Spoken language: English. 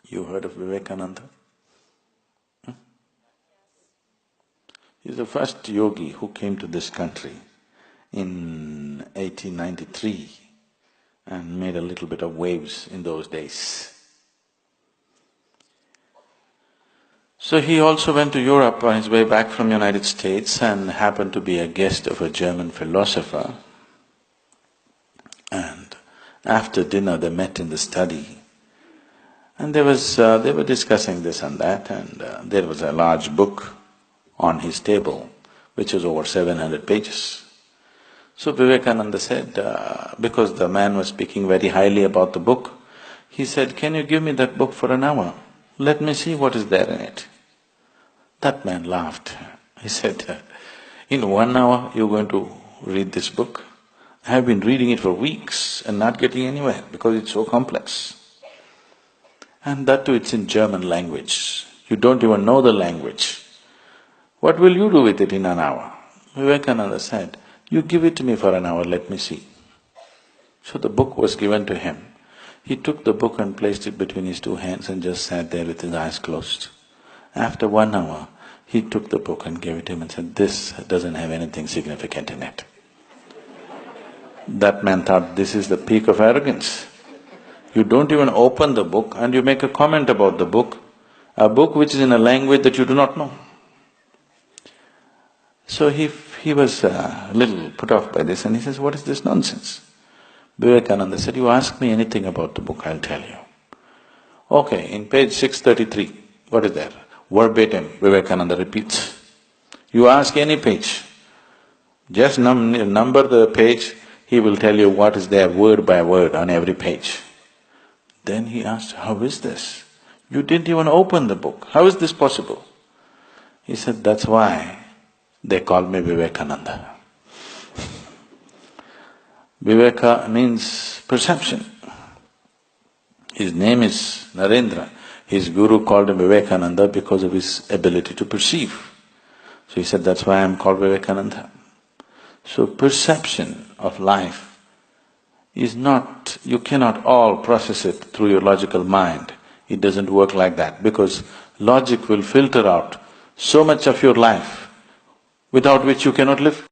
You heard of Vivekananda? He's the first yogi who came to this country in 1893 and made a little bit of waves in those days. So he also went to Europe on his way back from United States and happened to be a guest of a German philosopher. And after dinner they met in the study and they were discussing this and that, and there was a large book on his table which was over 700 pages. So Vivekananda said, because the man was speaking very highly about the book, he said, "Can you give me that book for an hour? Let me see what is there in it." That man laughed. He said, "In 1 hour you're going to read this book? I have been reading it for weeks and not getting anywhere because it's so complex. And that too, it's in German language. You don't even know the language. What will you do with it in an hour?" Vivekananda said, "You give it to me for an hour, let me see." So the book was given to him. He took the book and placed it between his two hands and just sat there with his eyes closed. After 1 hour, he took the book and gave it to him and said, "This doesn't have anything significant in it." That man thought, this is the peak of arrogance. You don't even open the book and you make a comment about the book, a book which is in a language that you do not know. So he was a little put off by this and he says, "What is this nonsense?" Vivekananda said, "You ask me anything about the book, I'll tell you." Okay, in page 633, what is there? Verbatim, Vivekananda repeats. You ask any page, just number the page, he will tell you what is there word by word on every page. Then he asked, "How is this? You didn't even open the book. How is this possible?" He said, "That's why they call me Vivekananda." Viveka means perception. His name is Narendra. His guru called him Vivekananda because of his ability to perceive. So he said, "That's why I'm called Vivekananda." So perception of life is not… you cannot all process it through your logical mind. It doesn't work like that because logic will filter out so much of your life without which you cannot live.